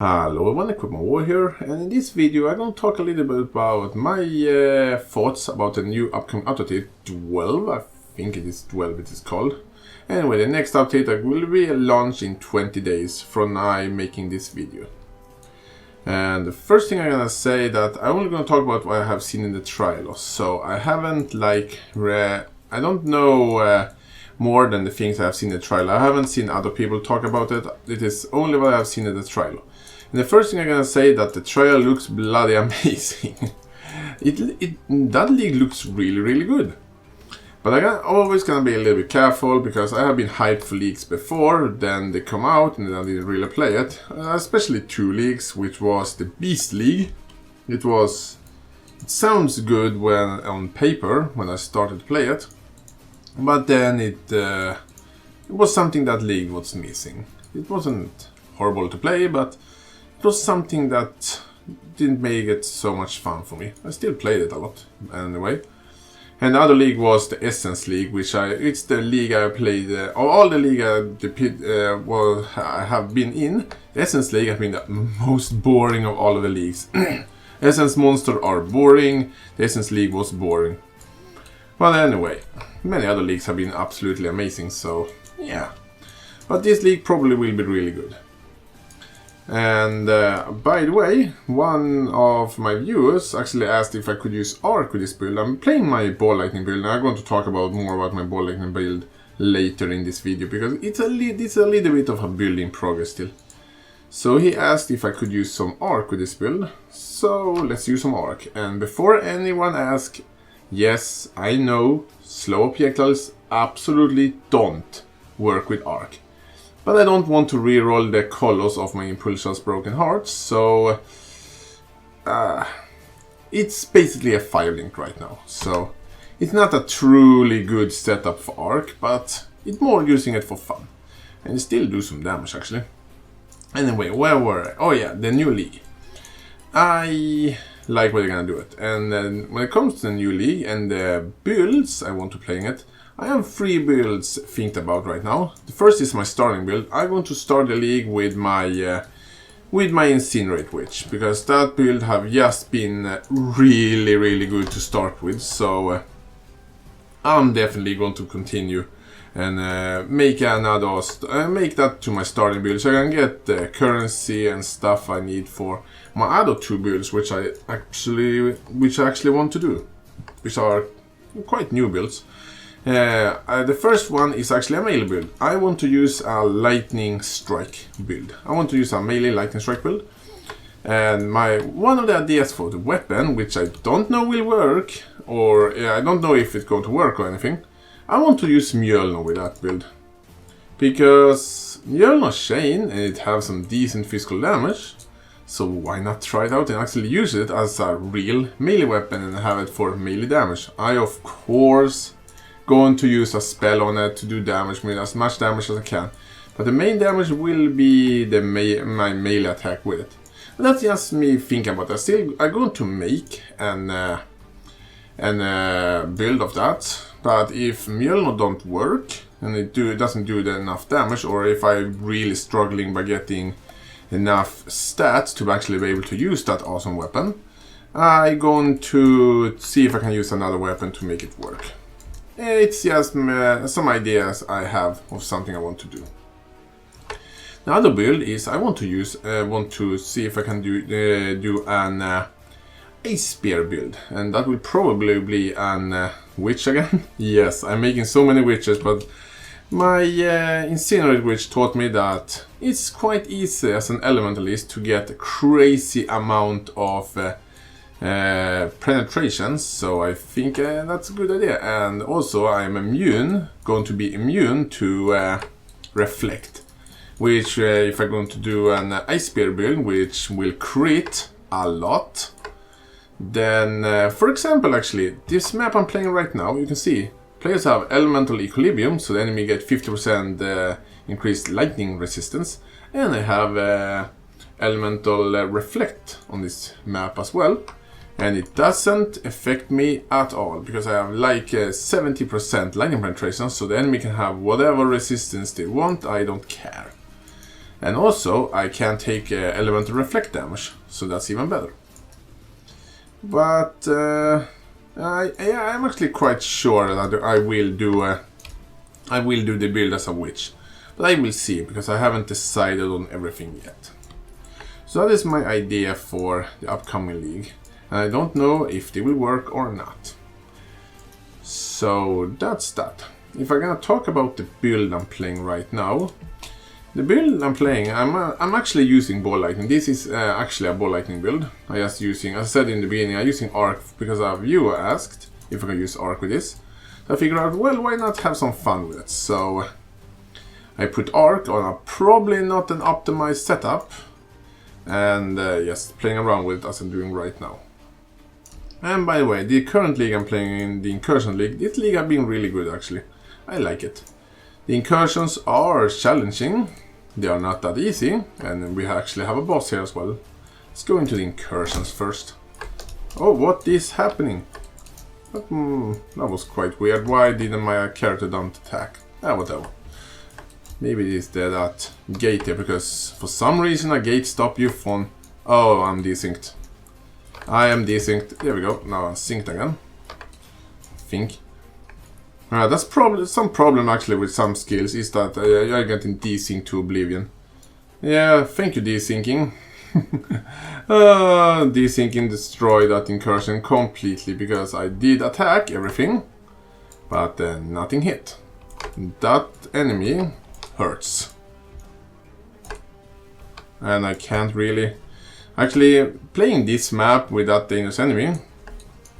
Hello everyone, Equipment War here, and in this video I'm going to talk a little bit about my thoughts about the new upcoming update 12, I think it is 12 it is called. Anyway, the next update will be launched in 20 days from I making this video. And the first thing I'm going to say that I'm only going to talk about what I have seen in the trailer, so I haven't I don't know more than the things I have seen in the trailer. I haven't seen other people talk about it, it is only what I have seen in the trailer. And the first thing I'm gonna say that the trailer looks bloody amazing. That league looks really good. But I'm always gonna be a little bit careful because I have been hyped for leagues before, then they come out and then I didn't really play it. Especially two leagues, which was the Beast League. It sounds good when on paper when I started to play it, but then it was something that league was missing. It wasn't horrible to play, but it was something that didn't make it so much fun for me. I still played it a lot anyway. And the other league was the Essence League, which it's the league I played, all the league I have been in. The Essence League has been the most boring of all of the leagues. Essence Monsters are boring, the Essence League was boring. But anyway, many other leagues have been absolutely amazing, so yeah. But this league probably will be really good. And by the way, one of my viewers actually asked if I could use Arc with this build. I'm playing my Ball Lightning build, and I'm going to talk more about my Ball Lightning build later in this video, because it's a little bit of a build in progress still. So he asked if I could use some Arc with this build, so let's use some Arc. And before anyone asks, yes, I know, slow projectiles absolutely don't work with Arc. But I don't want to reroll the colors of my Impulsion's Broken Hearts, so it's basically a fire link right now. So it's not a truly good setup for Arc, but it's more using it for fun. And it still do some damage actually. Anyway, where were I? Oh yeah, the new league. I like where they're gonna do it. And then when it comes to the new league and the builds I want to play in it, I have 3 builds to think about right now. The first is my starting build. I'm going to start the league with my Incinerate Witch, because that build have just been really good to start with. So I'm definitely going to continue and make that to my starting build, so I can get the currency and stuff I need for my other 2 builds, which I actually want to do, which are quite new builds. The first one is actually a melee build. I want to use a lightning strike build. I want to use a melee lightning strike build. And one of the ideas for the weapon, which I don't know will work, or I don't know if it's going to work or anything, I want to use Mjolnir with that build. Because Mjolnir's chain and it has some decent physical damage. So why not try it out and actually use it as a real melee weapon and have it for melee damage. I of course going to use a spell on it to do damage with as much damage as I can. But the main damage will be my melee attack with it. And that's just me thinking about that. Still, I'm going to make an build of that. But if Mjolnir don't work and it doesn't do enough damage, or if I'm really struggling by getting enough stats to actually be able to use that awesome weapon, I'm going to see if I can use another weapon to make it work. It's just some ideas I have of something I want to do. The other build is I want to see if I can do an Ice Spear build, and that will probably be an witch again. Yes, I'm making so many witches, but my Incinerate Witch taught me that it's quite easy as an elementalist to get a crazy amount of penetrations, so I think that's a good idea. And also I'm going to be immune to reflect, which if I'm going to do an Ice Spear build, which will crit a lot, then for example, actually this map I'm playing right now, you can see players have Elemental Equilibrium, so the enemy get 50% increased lightning resistance, and I have Elemental Reflect on this map as well. And it doesn't affect me at all, because I have like 70% lightning penetration, so the enemy can have whatever resistance they want, I don't care. And also I can take elemental reflect damage, so that's even better. But I'm actually quite sure that I will do the build as a witch. But I will see, because I haven't decided on everything yet. So that is my idea for the upcoming league. And I don't know if they will work or not. So that's that. If I'm gonna talk about the build I'm playing right now. The build I'm playing, I'm actually using Ball Lightning. This is actually a Ball Lightning build. I just using, as I said in the beginning, I'm using Arc because a viewer asked if I can use Arc with this. So I figured out, well, why not have some fun with it? So I put Arc on a probably not an optimized setup. And just playing around with it as I'm doing right now. And by the way, the current league I'm playing in, the Incursion League, this league has been really good actually. I like it. The incursions are challenging, they are not that easy, and we actually have a boss here as well. Let's go into the incursions first. Oh, what is happening? But, that was quite weird. Why didn't my character don't attack? Whatever. Maybe it is that gate here, because for some reason a gate stopped you from... Oh, I'm desynced. I am desynced. There we go. Now I'm synced again. I think. That's probably some problem actually with some skills, is that you're getting desynced to oblivion. Yeah, thank you desyncing. Desyncing destroyed that incursion completely, because I did attack everything, but nothing hit. That enemy hurts. And I can't really... Actually, playing this map with that dangerous enemy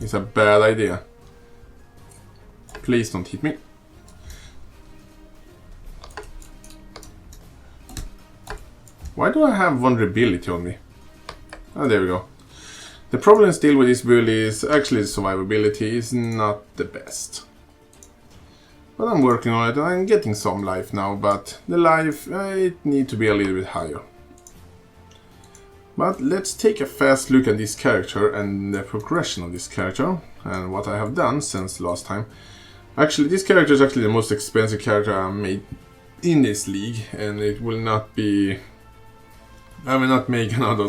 is a bad idea. Please don't hit me. Why do I have vulnerability on me? Oh, there we go. The problem still with this build is actually the survivability is not the best. But I'm working on it and I'm getting some life now, but the life, it needs to be a little bit higher. But let's take a fast look at this character and the progression of this character and what I have done since last time. Actually, this character is actually the most expensive character I made in this league, and it will not be... I will not make another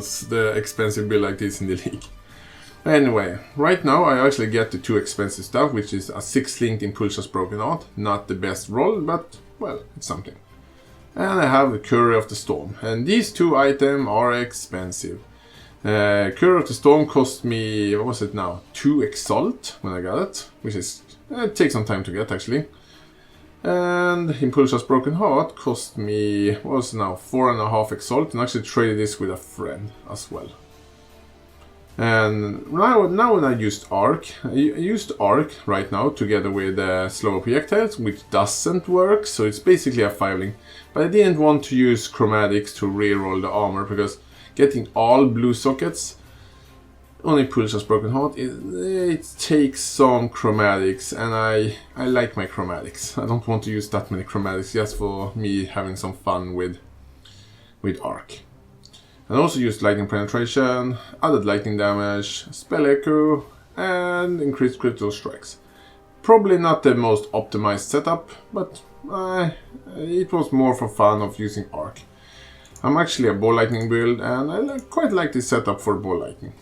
expensive build like this in the league. Anyway, right now I actually get the 2 expensive stuff, which is a 6 linked Impulsion's Broken Heart. Not the best roll, but, well, it's something. And I have the Courier of the Storm, and these 2 items are expensive. Courier of the Storm cost me, what was it now, 2 Exalt when I got it, which is... It takes some time to get actually. And Impulsion's Broken Heart cost me, what was it now, 4.5 Exalt, and actually traded this with a friend as well. And now when I used Arc, I used Arc right now together with Slower Projectiles, which doesn't work, so it's basically a 5-link. But I didn't want to use Chromatics to reroll the armor, because getting all blue sockets on Impulsion's Broken Heart, it takes some chromatics, and I like my chromatics. I don't want to use that many chromatics just for me having some fun with Arc. And I also used Lightning Penetration, added lightning damage, Spell Echo, and increased critical strikes. Probably not the most optimized setup, but it was more for fun of using Arc. I'm actually a Ball Lightning build, and I quite like this setup for Ball Lightning.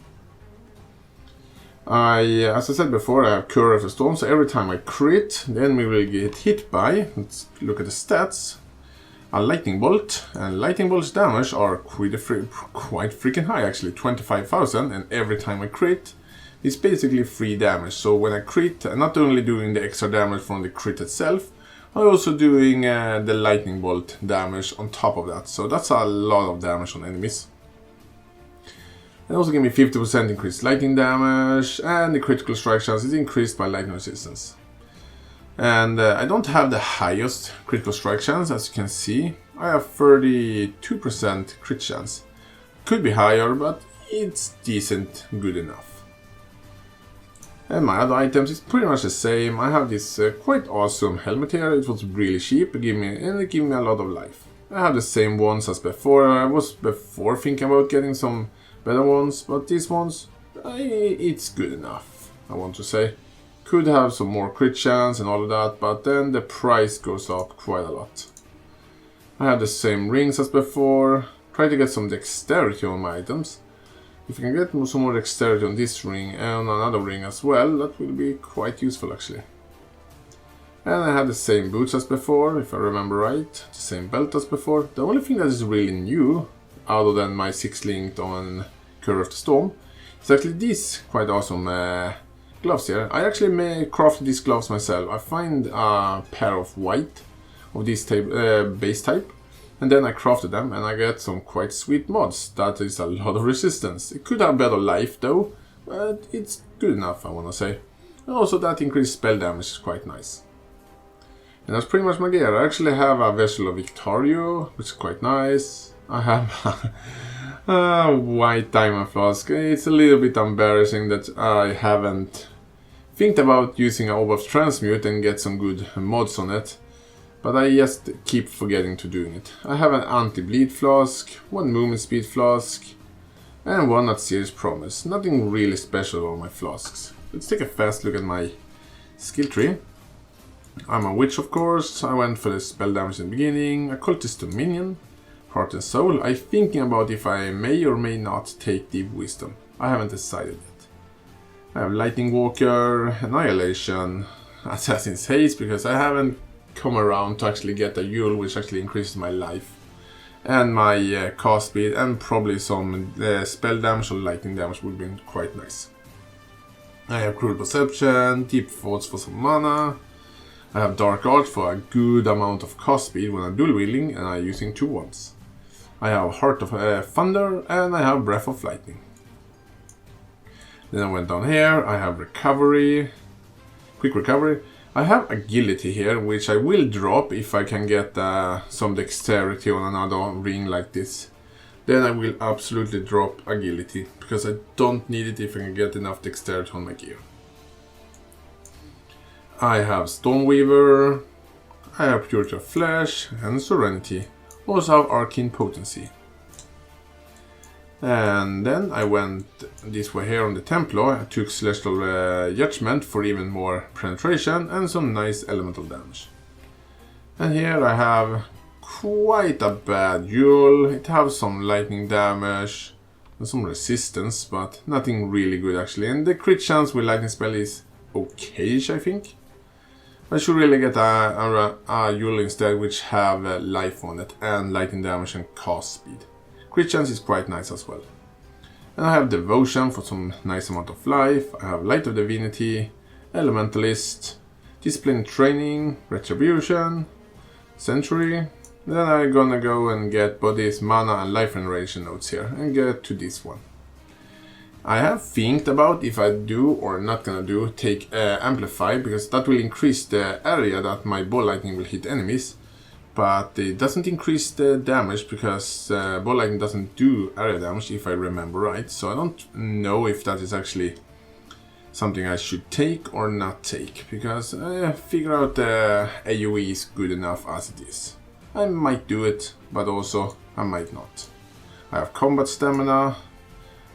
As I said before, I have Courier of the Storm, so every time I crit, the enemy will get hit by, let's look at the stats, a Lightning Bolt, and Lightning Bolt's damage are quite freaking high actually, 25,000, and every time I crit, it's basically free damage. So when I crit, I'm not only doing the extra damage from the crit itself, I'm also doing the Lightning Bolt damage on top of that, so that's a lot of damage on enemies. It also gives me 50% increased lightning damage, and the critical strike chance is increased by lightning resistance. And I don't have the highest critical strike chance, as you can see. I have 32% crit chance. Could be higher, but it's decent, good enough. And my other items is pretty much the same. I have this quite awesome helmet here. It was really cheap, and it gave me a lot of life. I have the same ones as before. I was before thinking about getting some better ones, but these ones, it's good enough, I want to say. Could have some more crit chance and all of that, but then the price goes up quite a lot. I have the same rings as before. Try to get some dexterity on my items. If I can get some more dexterity on this ring and on another ring as well, that will be quite useful actually. And I have the same boots as before, if I remember right. The same belt as before. The only thing that is really new, other than my 6-linked on Courier of the Storm, is actually these quite awesome gloves here. I actually crafted these gloves myself. I find a pair of white of this base type, and then I crafted them and I get some quite sweet mods. That is a lot of resistance. It could have better life though, but it's good enough, I wanna say. And also that increased spell damage is quite nice. And that's pretty much my gear. I actually have a Vessel of Victario, which is quite nice. I have a white diamond flask. It's a little bit embarrassing that I haven't think about using a Orb of Transmute and get some good mods on it. But I just keep forgetting to doing it. I have an anti-bleed flask, one movement speed flask, and one at Serious Promise. Nothing really special on my flasks. Let's take a fast look at my skill tree. I'm a witch, of course. I went for the spell damage in the beginning. A cultist to minion, heart and soul. I'm thinking about if I may or may not take Deep Wisdom. I haven't decided yet. I have Lightning Walker, Annihilation, Assassin's Haste, because I haven't come around to actually get a Yule, which actually increases my life and my cast speed, and probably some spell damage or lightning damage would be quite nice. I have Cruel Perception, Deep Thoughts for some mana. I have Dark Arts for a good amount of cast speed when I'm dual wielding and I'm using 2 wands. I have Heart of Thunder and I have Breath of Lightning. Then I went down here, I have Recovery, Quick Recovery. I have Agility here, which I will drop if I can get some Dexterity on another ring like this. Then I will absolutely drop Agility, because I don't need it if I can get enough Dexterity on my gear. I have Stormweaver, I have Purity of Flesh and Serenity. Also have Arcane Potency. And then I went this way here on the Templar. I took Celestial Judgment for even more penetration and some nice elemental damage. And here I have quite a bad Yule. It has some lightning damage and some resistance, but nothing really good actually. And the crit chance with lightning spell is okay-ish, I think. I should really get a Yule instead, which have life on it and lightning damage and cast speed. Crit chance is quite nice as well. And I have Devotion for some nice amount of life. I have Light of Divinity, Elementalist, Discipline Training, Retribution, Century. Then I'm gonna go and get Body's Mana and Life Regeneration notes here and get to this one. I have think about if I do or not gonna do take Amplify, because that will increase the area that my ball lightning will hit enemies. But it doesn't increase the damage because ball lightning doesn't do area damage if I remember right. So I don't know if that is actually something I should take or not take, because I figure out the AoE is good enough as it is. I might do it, but also I might not. I have Combat Stamina.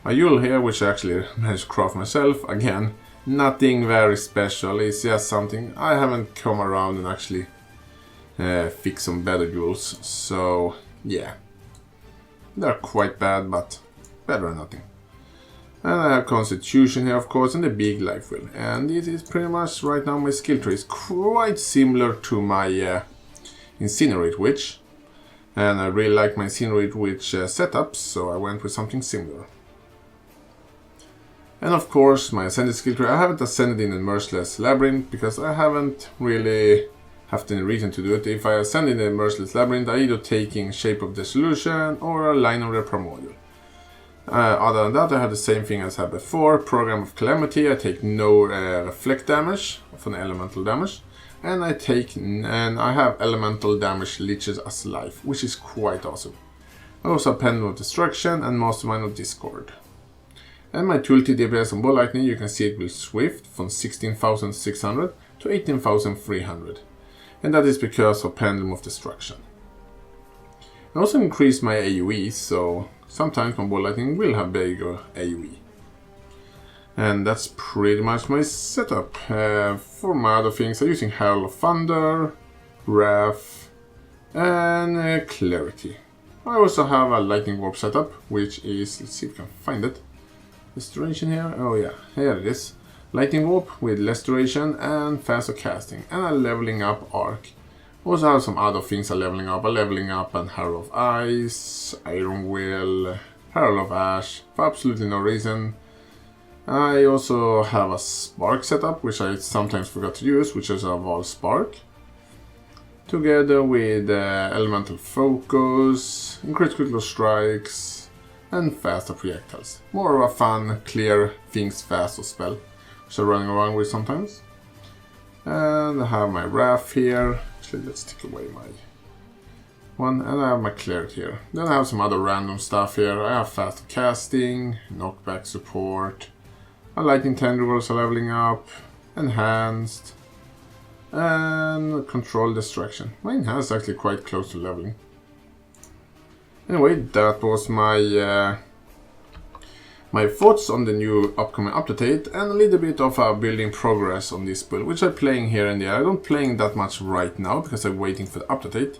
My Yule here, which I actually managed to craft myself. Again, nothing very special. It's just something I haven't come around and actually fix some better Yules. So yeah, they're quite bad, but better than nothing. And I have Constitution here, of course, and the big life wheel. And it is pretty much right now my skill tree is quite similar to my Incinerate Witch. And I really like my Incinerate Witch setup, so I went with something similar. And of course, my Ascended skill tree, I haven't ascended in the Merciless Labyrinth because I haven't really have any reason to do it. If I ascend in the Merciless Labyrinth, I either taking Shape of Dissolution or a Line of Repro module. Other than that, I have the same thing as I had before. Program of Calamity, I take no reflect damage from elemental damage. And I have elemental damage leeches as life, which is quite awesome. I also have Pendulum of Destruction and Mastermind of Discord. And my tooltip DPS on Ball Lightning, you can see it will Swift from 16,600 to 18,300. And that is because of Pendulum of Destruction. I also increased my AoE, so sometimes my Ball Lightning will have bigger AoE. And that's pretty much my setup. For my other things, I'm using Herald of Thunder, Wrath, and clarity. I also have a lightning warp setup, which is, let's see if we can find it. This duration here, oh yeah, here it is. Lightning warp with less duration and faster casting, and a leveling up arc. Also have some other things a leveling up and Herald of Ice, Iron Will, Herald of Ash, for absolutely no reason. I also have a spark setup, which I sometimes forgot to use, which is a Val Spark. Together with Elemental Focus, increased critical strikes, and faster projectiles. More of a fun, clear, things faster spell, which I'm running around with sometimes. And I have my Wrath here. Actually, let's take away my one, and I have my Clarity here. Then I have some other random stuff here. I have faster casting, knockback support, a Lightning Tendrils are leveling up, enhanced, and control distraction. My enhanced is actually quite close to leveling. Anyway, that was my my thoughts on the new upcoming update and a little bit of a building progress on this build, which I'm playing here and there. I don't playing that much right now because I'm waiting for the update,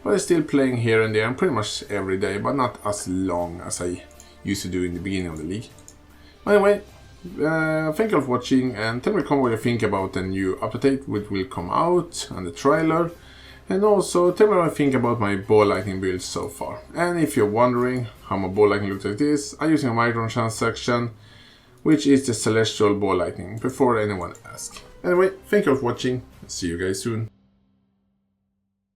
but I'm still playing here and there and pretty much every day, but not as long as I used to do in the beginning of the league. Anyway, thank you all for watching, and tell me what you think about the new update which will come out and the trailer, and also tell me what you think about my ball lightning build so far. And if you're wondering how my ball lightning looks like this, I'm using a micro transaction, which is the celestial ball lightning, before anyone asks. Anyway, thank you all for watching, see you guys soon.